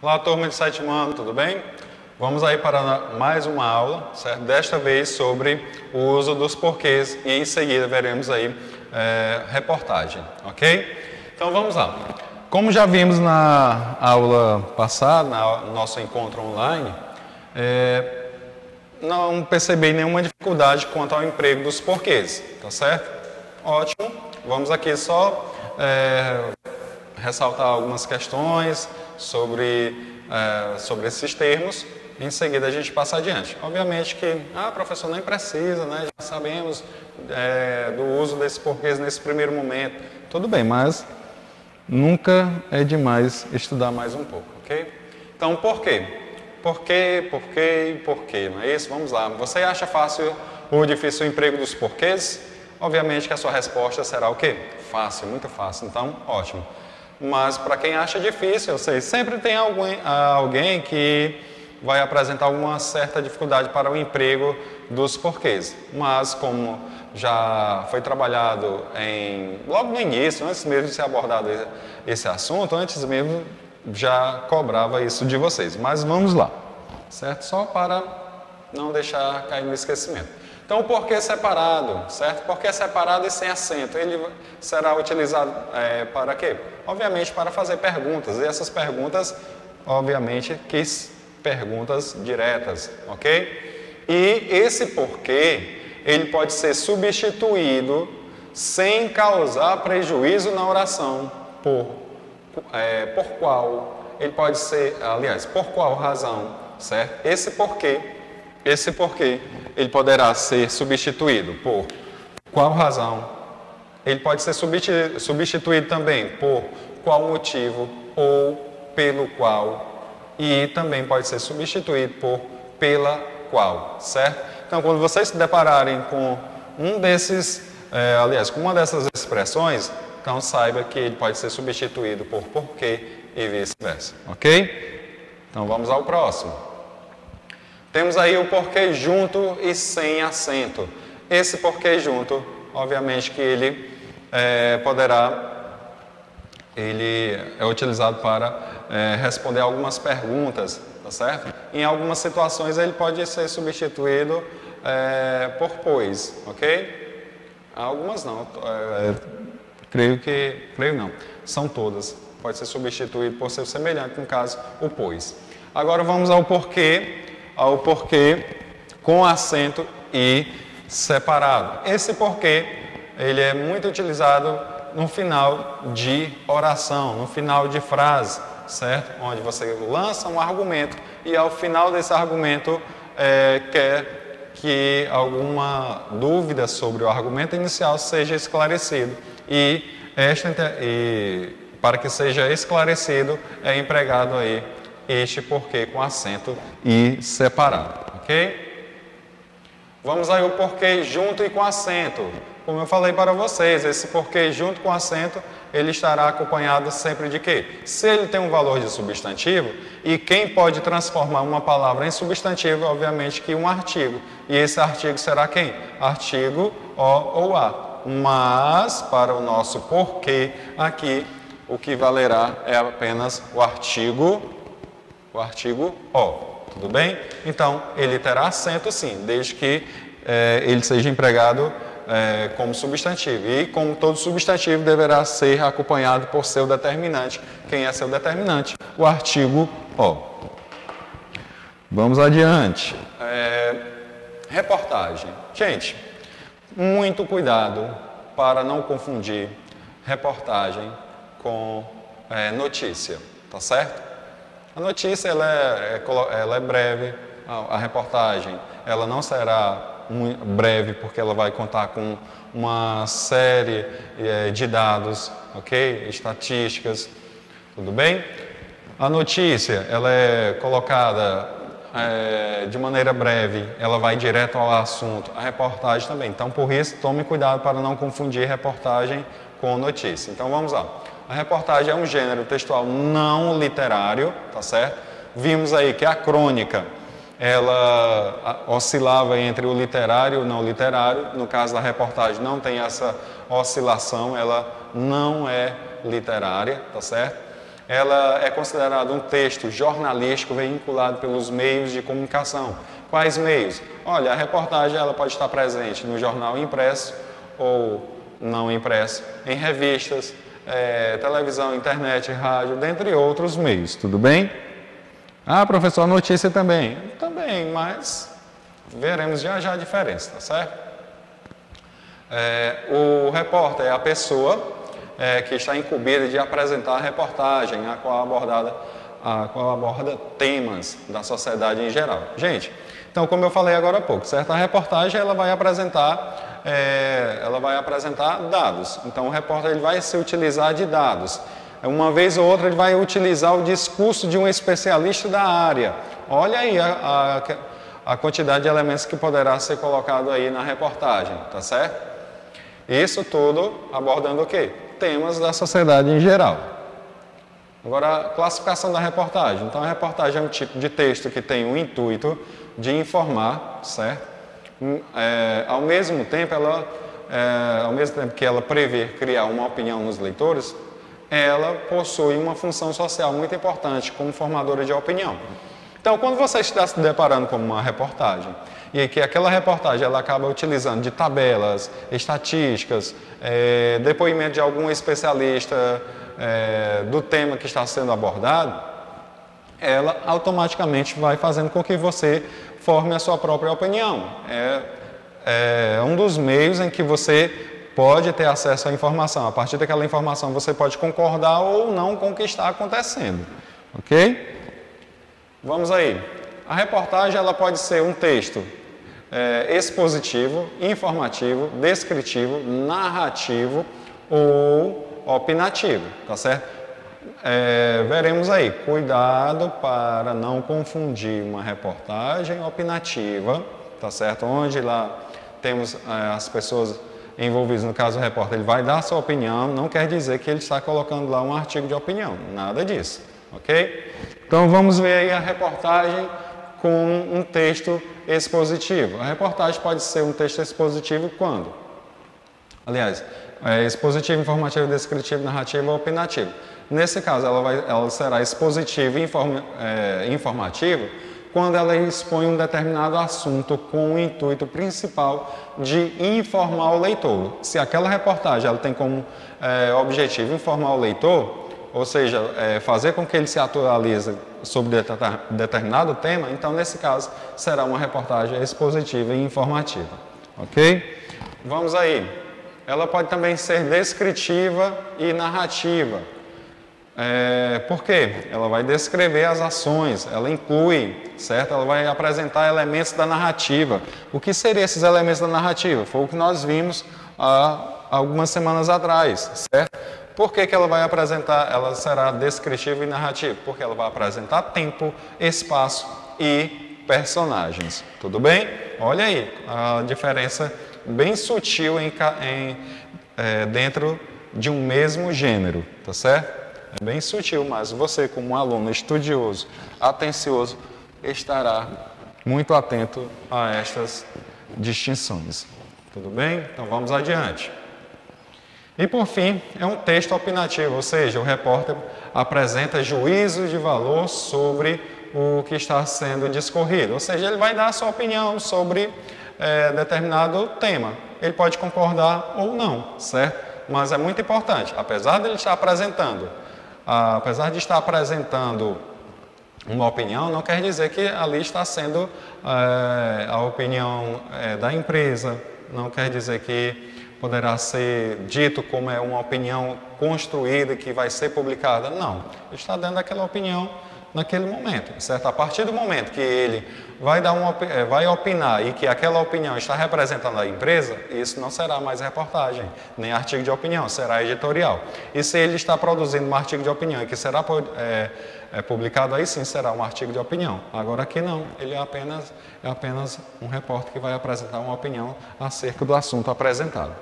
Olá, turma de sétimo ano, tudo bem? Vamos aí para mais uma aula, certo? Desta vez sobre o uso dos porquês e em seguida veremos aí reportagem, ok? Então vamos lá. Como já vimos na aula passada, no nosso encontro online, não percebi nenhuma dificuldade quanto ao emprego dos porquês, tá certo? Ótimo. Vamos aqui só ressaltar algumas questões sobre esses termos. Em seguida a gente passa adiante. Obviamente que, professor, nem precisa, né? Já sabemos do uso desses porquês nesse primeiro momento. Tudo bem, mas nunca é demais estudar mais um pouco, ok? Então, por quê? Por quê, não é isso? Vamos lá. Você acha fácil ou difícil o emprego dos porquês? Obviamente que a sua resposta será o quê? Fácil, muito fácil. Então, ótimo. Mas para quem acha difícil, eu sei, sempre tem alguém que vai apresentar uma certa dificuldade para o emprego dos porquês. Mas como já foi trabalhado logo no início, antes mesmo de ser abordado esse assunto, antes mesmo já cobrava isso de vocês. Mas vamos lá, certo? Só para não deixar cair no esquecimento. Então, o porquê separado, certo? Porquê separado e sem acento. Ele será utilizado para quê? Obviamente, para fazer perguntas. E essas perguntas, obviamente, perguntas diretas, ok? E esse porquê, ele pode ser substituído sem causar prejuízo na oração. Por qual? Ele pode ser, aliás, por qual razão, certo? Esse porquê, ele poderá ser substituído por qual razão? Ele pode ser substituído também por qual motivo ou pelo qual. E também pode ser substituído por pela qual, certo? Então, quando vocês se depararem com com uma dessas expressões, então saiba que ele pode ser substituído por porquê e vice-versa, ok? Então, vamos ao próximo. Temos aí o porquê junto e sem acento. Esse porquê junto, obviamente que ele é utilizado para responder algumas perguntas, tá certo? Em algumas situações ele pode ser substituído por pois, ok? Algumas não, creio não, são todas. Pode ser substituído por seu semelhante, no caso, o pois. Agora vamos ao porquê com acento e separado. Esse porquê, ele é muito utilizado no final de oração, no final de frase, certo? Onde você lança um argumento e ao final desse argumento quer que alguma dúvida sobre o argumento inicial seja esclarecido. E para que seja esclarecido é empregado aí este porquê com acento e separado, ok? Vamos aí o porquê junto e com acento. Como eu falei para vocês, esse porquê junto com acento, ele estará acompanhado sempre de quê? Se ele tem um valor de substantivo, e quem pode transformar uma palavra em substantivo, obviamente que um artigo. E esse artigo será quem? Artigo O ou A. Mas, para o nosso porquê aqui, o que valerá é apenas o artigo O. Tudo bem? Então, ele terá acento sim, desde que ele seja empregado como substantivo. E, como todo substantivo, deverá ser acompanhado por seu determinante. Quem é seu determinante? O artigo O. Vamos adiante. Reportagem. Gente, muito cuidado para não confundir reportagem com notícia, tá certo? A notícia ela é breve, a reportagem ela não será muito breve porque ela vai contar com uma série de dados, ok? Estatísticas, tudo bem? A notícia ela é colocada de maneira breve, ela vai direto ao assunto. A reportagem também. Então, por isso, tome cuidado para não confundir reportagem com notícia. Então, vamos lá. A reportagem é um gênero textual não literário, tá certo? Vimos aí que a crônica, ela oscilava entre o literário e o não literário. No caso da reportagem não tem essa oscilação, ela não é literária, tá certo? ela é considerada um texto jornalístico veiculado pelos meios de comunicação. Quais meios? Olha, a reportagem ela pode estar presente no jornal impresso ou não impresso, em revistas, televisão, internet, rádio, dentre outros meios, tudo bem? Ah, professor, notícia também. Também, mas veremos já já a diferença, tá certo? O repórter é a pessoa que está incumbida de apresentar a reportagem, a qual aborda temas da sociedade em geral. Gente, então, como eu falei agora há pouco, certo? A reportagem ela vai apresentar dados. Então, o repórter ele vai se utilizar de dados. Uma vez ou outra, ele vai utilizar o discurso de um especialista da área. Olha aí a quantidade de elementos que poderá ser colocado aí na reportagem, tá certo? Isso tudo abordando o quê? Temas da sociedade em geral. Agora, a classificação da reportagem. Então, a reportagem é um tipo de texto que tem o intuito de informar, certo? Ao mesmo tempo que ela prevê criar uma opinião nos leitores, ela possui uma função social muito importante como formadora de opinião. Então, quando você está se deparando com uma reportagem e que aquela reportagem ela acaba utilizando de tabelas, estatísticas, depoimento de algum especialista do tema que está sendo abordado, ela automaticamente vai fazendo com que você forme a sua própria opinião. É um dos meios em que você pode ter acesso à informação. A partir daquela informação você pode concordar ou não com o que está acontecendo. Ok? Vamos aí. A reportagem ela pode ser um texto expositivo, informativo, descritivo, narrativo ou opinativo, tá certo? Veremos aí, cuidado para não confundir uma reportagem opinativa, tá certo? Onde lá temos as pessoas envolvidas, no caso o repórter, ele vai dar a sua opinião, não quer dizer que ele está colocando lá um artigo de opinião, nada disso, ok? Então vamos ver aí a reportagem com um texto expositivo. A reportagem pode ser um texto expositivo quando? Aliás, expositivo, informativo, descritivo, narrativo ou opinativo. Nesse caso, ela será expositiva e informativa quando ela expõe um determinado assunto com o intuito principal de informar o leitor. Se aquela reportagem ela tem como objetivo informar o leitor, ou seja, fazer com que ele se atualize sobre determinado tema, então, nesse caso, será uma reportagem expositiva e informativa. Ok? Vamos aí. Ela pode também ser descritiva e narrativa. Por quê? Ela vai descrever as ações, ela inclui, certo? Ela vai apresentar elementos da narrativa. O que seriam esses elementos da narrativa? Foi o que nós vimos há algumas semanas atrás, certo? Por que ela vai apresentar, ela será descritiva e narrativa? Porque ela vai apresentar tempo, espaço e personagens. Tudo bem? Olha aí a diferença bem sutil dentro de um mesmo gênero, tá certo? É bem sutil, mas você, como um aluno estudioso, atencioso, estará muito atento a estas distinções. Tudo bem? Então vamos adiante. E por fim, é um texto opinativo, ou seja, o repórter apresenta juízos de valor sobre o que está sendo discorrido. Ou seja, ele vai dar a sua opinião sobre determinado tema. Ele pode concordar ou não, certo? Mas é muito importante, apesar de estar apresentando uma opinião, não quer dizer que ali está sendo a opinião da empresa, não quer dizer que poderá ser dito como é uma opinião construída que vai ser publicada. Não, ele está dando aquela opinião naquele momento, certo? A partir do momento que ele vai opinar e que aquela opinião está representando a empresa, isso não será mais reportagem, nem artigo de opinião, será editorial. E se ele está produzindo um artigo de opinião e que será publicado, aí sim será um artigo de opinião. Agora aqui não, ele é apenas um repórter que vai apresentar uma opinião acerca do assunto apresentado,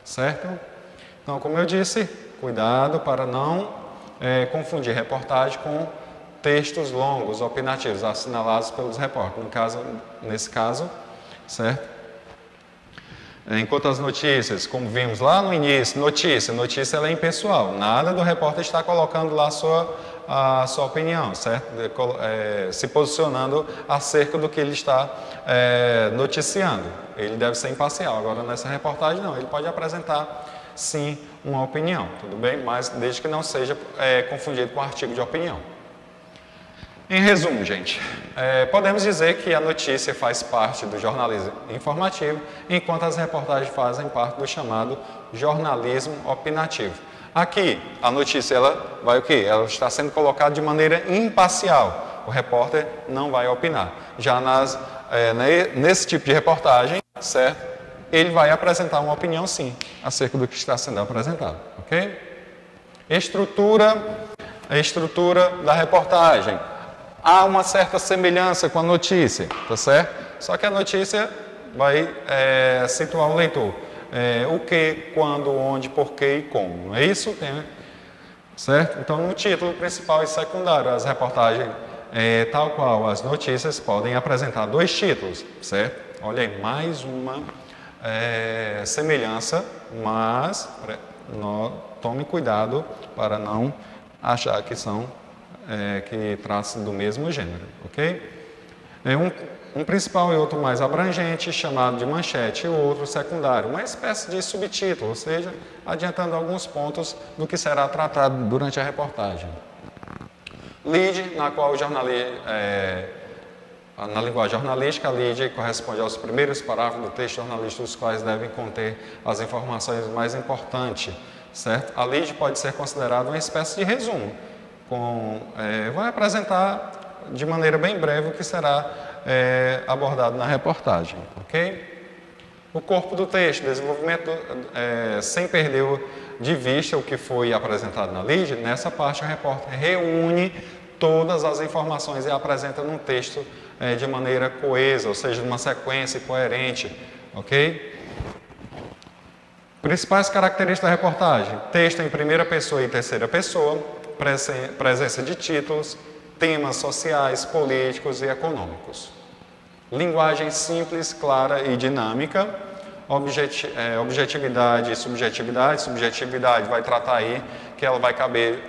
certo? Então, como eu disse, cuidado para não confundir reportagem com textos longos, opinativos, assinalados pelos repórteres. Nesse caso, certo? Enquanto as notícias, como vimos lá no início, notícia ela é impessoal. Nada do repórter está colocando lá a sua opinião, certo? Se posicionando acerca do que ele está noticiando. Ele deve ser imparcial. Agora, nessa reportagem, não. Ele pode apresentar, sim, uma opinião, tudo bem? Mas desde que não seja confundido com artigo de opinião. Em resumo, gente, podemos dizer que a notícia faz parte do jornalismo informativo, enquanto as reportagens fazem parte do chamado jornalismo opinativo. Aqui, a notícia, ela vai o quê? Ela está sendo colocada de maneira imparcial. O repórter não vai opinar. Já nesse tipo de reportagem, certo? Ele vai apresentar uma opinião, sim, acerca do que está sendo apresentado, ok? A estrutura da reportagem. Há uma certa semelhança com a notícia, tá certo? Só que a notícia vai situar o leitor. O que, quando, onde, porquê e como. Não é isso? Certo? Então, no título principal e secundário, as reportagens, tal qual as notícias, podem apresentar 2 títulos, certo? Olha aí, mais uma semelhança, mas tome cuidado para não achar que são que tratam do mesmo gênero, ok? Um principal e outro mais abrangente, chamado de manchete, e o outro secundário, uma espécie de subtítulo, ou seja, adiantando alguns pontos do que será tratado durante a reportagem. Lead, na qual na linguagem jornalística, a lead corresponde aos primeiros parágrafos do texto jornalístico, os quais devem conter as informações mais importantes, certo? A lead pode ser considerada uma espécie de resumo, vai apresentar de maneira bem breve o que será abordado na reportagem, ok? O corpo do texto, desenvolvimento sem perder de vista o que foi apresentado na lead. Nessa parte, o repórter reúne todas as informações e apresenta num texto de maneira coesa, ou seja, numa sequência coerente, ok? Principais características da reportagem: texto em primeira pessoa e terceira pessoa, presença de títulos, temas sociais, políticos e econômicos. Linguagem simples, clara e dinâmica. Objetividade e subjetividade. Subjetividade vai tratar aí que ela vai caber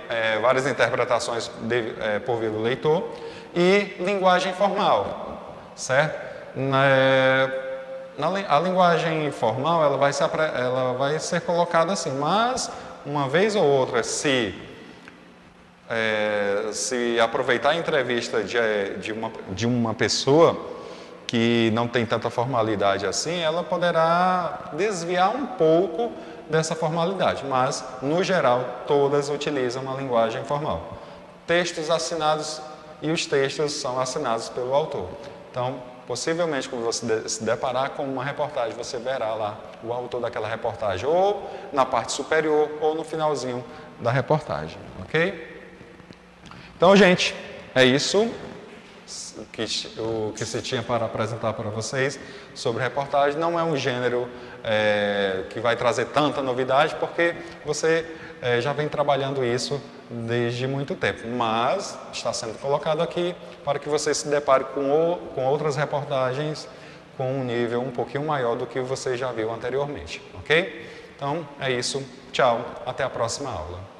várias interpretações por via do leitor. E linguagem formal, certo? A linguagem formal ela vai ser colocada assim, mas uma vez ou outra, se aproveitar a entrevista de uma pessoa que não tem tanta formalidade assim, ela poderá desviar um pouco dessa formalidade, mas, no geral, todas utilizam uma linguagem formal. Textos assinados, e os textos são assinados pelo autor. Então, possivelmente, quando você se deparar com uma reportagem, você verá lá o autor daquela reportagem, ou na parte superior, ou no finalzinho da reportagem, ok? Então, gente, é isso o que se tinha para apresentar para vocês sobre reportagem. Não é um gênero que vai trazer tanta novidade, porque você já vem trabalhando isso desde muito tempo, mas está sendo colocado aqui para que você se depare com outras reportagens com um nível um pouquinho maior do que você já viu anteriormente, ok? Então, é isso. Tchau. Até a próxima aula.